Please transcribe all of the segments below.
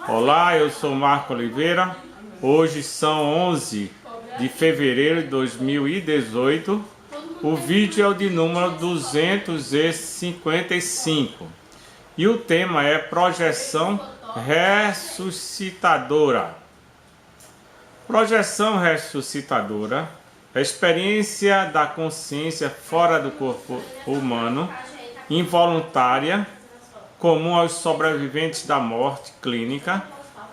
Olá, eu sou Marco Oliveira. Hoje são 11 de fevereiro de 2018. O vídeo é o de número 255. E o tema é projeção ressuscitadora. Projeção ressuscitadora é a experiência da consciência fora do corpo humano, involuntária, comum aos sobreviventes da morte clínica,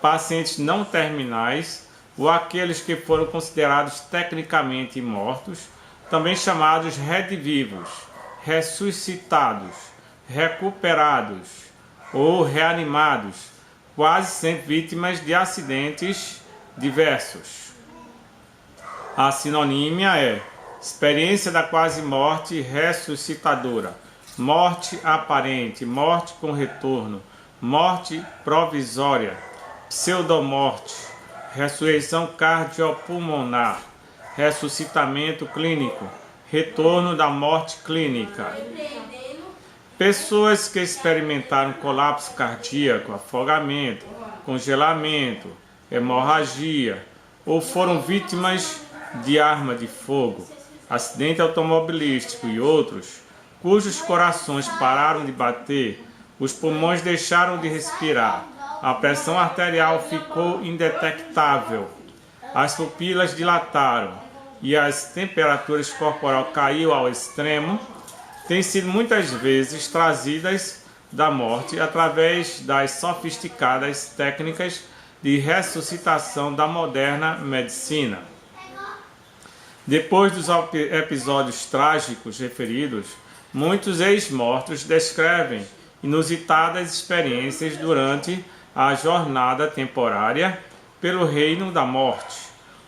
pacientes não terminais ou aqueles que foram considerados tecnicamente mortos, também chamados redivivos, ressuscitados, recuperados ou reanimados, quase sempre vítimas de acidentes diversos. A sinonímia é experiência da quase morte ressuscitadora, morte aparente, morte com retorno, morte provisória, pseudomorte, ressurreição cardiopulmonar, ressuscitamento clínico, retorno da morte clínica. Pessoas que experimentaram colapso cardíaco, afogamento, congelamento, hemorragia ou foram vítimas de arma de fogo, acidente automobilístico e outros, cujos corações pararam de bater, os pulmões deixaram de respirar, a pressão arterial ficou indetectável, as pupilas dilataram e as temperaturas corporais caiu ao extremo, têm sido muitas vezes trazidas da morte através das sofisticadas técnicas de ressuscitação da moderna medicina. Depois dos episódios trágicos referidos, muitos ex-mortos descrevem inusitadas experiências durante a jornada temporária pelo reino da morte,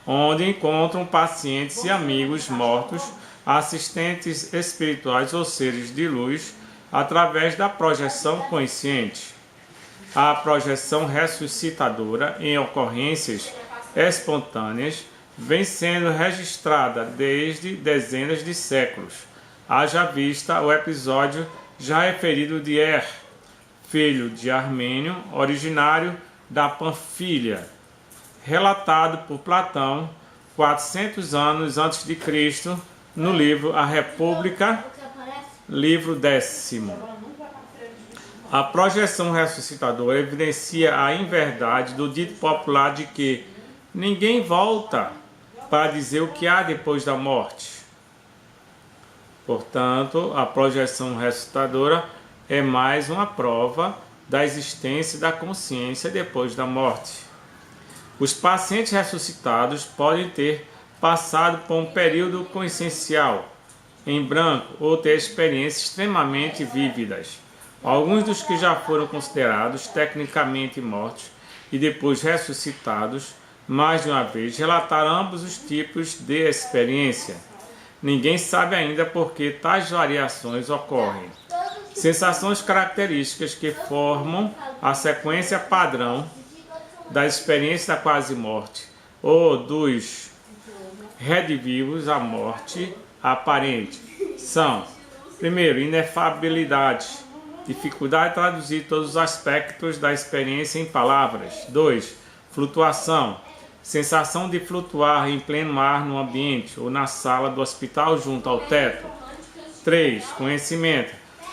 onde encontram pacientes e amigos mortos, assistentes espirituais ou seres de luz, através da projeção consciente. A projeção ressuscitadora em ocorrências espontâneas vem sendo registrada desde dezenas de séculos. Haja vista o episódio já referido de filho de Armênio, originário da Panfilha, relatado por Platão 400 anos antes de Cristo, no livro A República, livro 10º. A projeção ressuscitadora evidencia a inverdade do dito popular de que ninguém volta para dizer o que há depois da morte. Portanto, a projeção ressuscitadora é mais uma prova da existência da consciência depois da morte. Os pacientes ressuscitados podem ter passado por um período consciencial em branco ou ter experiências extremamente vívidas. Alguns dos que já foram considerados tecnicamente mortos e depois ressuscitados, mais de uma vez, relataram ambos os tipos de experiência. Ninguém sabe ainda por que tais variações ocorrem. Sensações características que formam a sequência padrão das experiências da quase morte ou dos redivivos à morte aparente são: primeiro, inefabilidade, dificuldade de traduzir todos os aspectos da experiência em palavras. 2. Flutuação, sensação de flutuar em pleno ar no ambiente ou na sala do hospital junto ao teto. 3.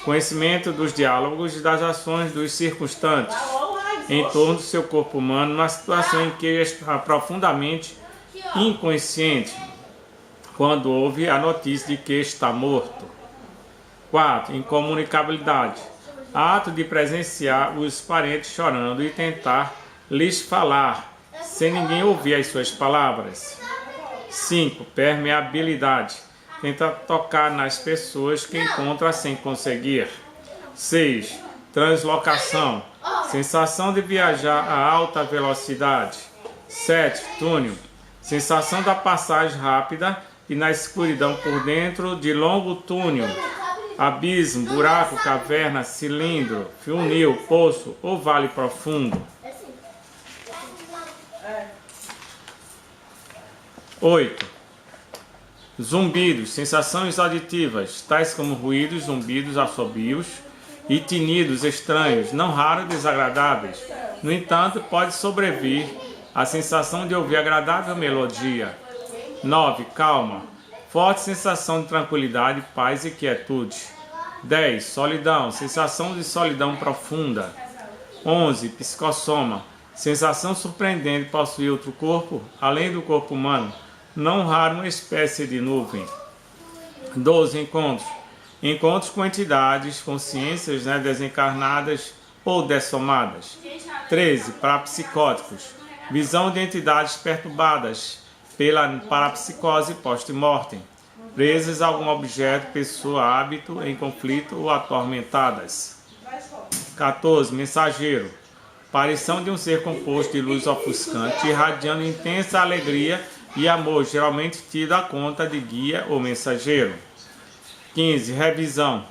Conhecimento dos diálogos e das ações dos circunstantes em torno do seu corpo humano, numa situação em que ele está profundamente inconsciente, quando ouve a notícia de que está morto. 4. Incomunicabilidade, ato de presenciar os parentes chorando e tentar lhes falar, sem ninguém ouvir as suas palavras. 5. Permeabilidade, tenta tocar nas pessoas que encontra sem conseguir. 6. Translocação, sensação de viajar a alta velocidade. 7. Túnel, sensação da passagem rápida e na escuridão por dentro de longo túnel, abismo, buraco, caverna, cilindro, funil, poço ou vale profundo. 8. Zumbidos, sensações auditivas, tais como ruídos, zumbidos, assobios, e tinidos estranhos, não raros desagradáveis. No entanto, pode sobrevir a sensação de ouvir agradável melodia. 9. Calma. Forte sensação de tranquilidade, paz e quietude. 10. Solidão. Sensação de solidão profunda. 11. Psicossoma. Sensação surpreendente de possuir outro corpo, além do corpo humano, não raro uma espécie de nuvem. 12. Encontros. Encontros com entidades, consciências desencarnadas ou dessomadas. 13. Parapsicóticos. Visão de entidades perturbadas pela parapsicose post-mortem, presas a algum objeto, pessoa, hábito em conflito ou atormentadas. 14. Mensageiro. Aparição de um ser composto de luz ofuscante, irradiando intensa alegria e amor, geralmente tido à conta de guia ou mensageiro. 15. Revisão.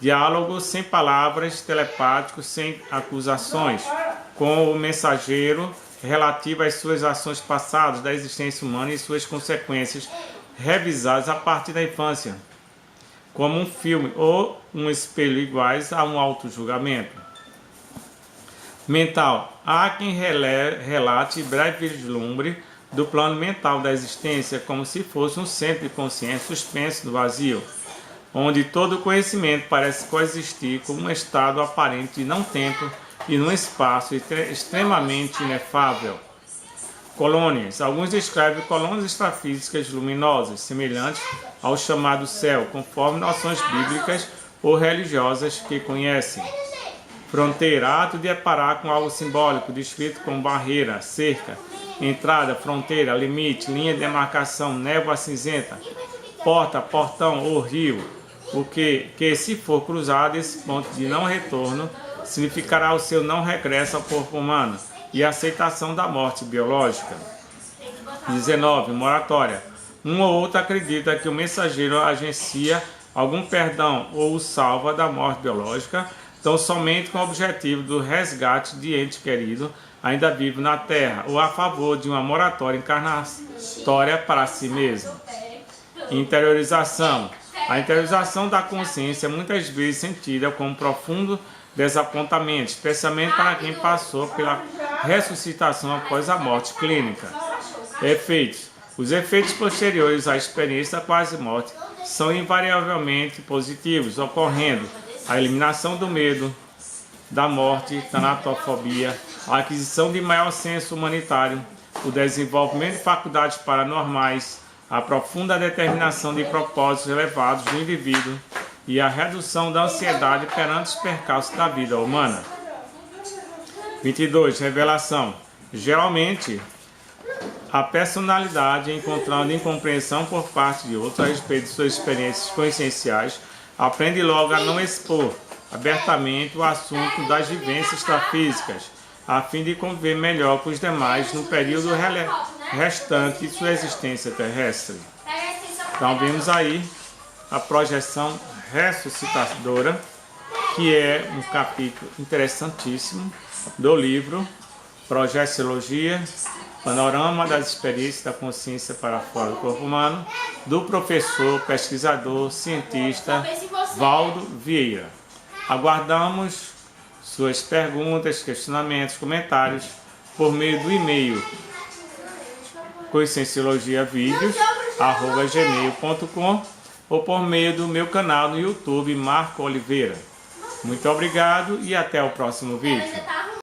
Diálogo sem palavras, telepático, sem acusações, com o mensageiro relativo às suas ações passadas da existência humana e suas consequências, revisadas a partir da infância, como um filme ou um espelho iguais a um auto-julgamento. Mental. Há quem relate breve vislumbre do plano mental da existência como se fosse um centro de consciência suspenso no vazio, onde todo conhecimento parece coexistir com um estado aparente de não tempo e num espaço extremamente inefável. Colônias. Alguns descrevem colônias extrafísicas luminosas, semelhantes ao chamado céu, conforme noções bíblicas ou religiosas que conhecem. Fronteira. Ato de deparar com algo simbólico, descrito como barreira, cerca, entrada, fronteira, limite, linha de demarcação, névoa cinzenta, porta, portão ou rio, o que se for cruzado esse ponto de não retorno, significará o seu não regresso ao corpo humano e a aceitação da morte biológica. 19. Moratória. Um ou outro acredita que o mensageiro agencia algum perdão ou o salva da morte biológica, tão somente com o objetivo do resgate de ente querido ainda vivo na Terra, ou a favor de uma moratória encarnatória para si mesmo. Interiorização. A interiorização da consciência é muitas vezes sentida como profundo desapontamento, especialmente para quem passou pela ressuscitação após a morte clínica. Efeitos. Os efeitos posteriores à experiência da quase morte são invariavelmente positivos, ocorrendo a eliminação do medo da morte, tanatofobia, a aquisição de maior senso humanitário, o desenvolvimento de faculdades paranormais, a profunda determinação de propósitos elevados do indivíduo e a redução da ansiedade perante os percalços da vida humana. 22. Revelação. Geralmente, a personalidade, encontrando incompreensão por parte de outros a respeito de suas experiências conscienciais, aprende logo a não expor abertamente o assunto das vivências extrafísicas, a fim de conviver melhor com os demais no período restante de sua existência terrestre. Então vimos aí a projeção ressuscitadora, que é um capítulo interessantíssimo do livro Projeciologia, Panorama das Experiências da Consciência para Fora do Corpo Humano, do professor, pesquisador, cientista Valdo Vieira. Aguardamos suas perguntas, questionamentos, comentários por meio do e-mail conscienciologiavideos@gmail.com ou por meio do meu canal no YouTube, Marco Oliveira. Muito obrigado e até o próximo vídeo.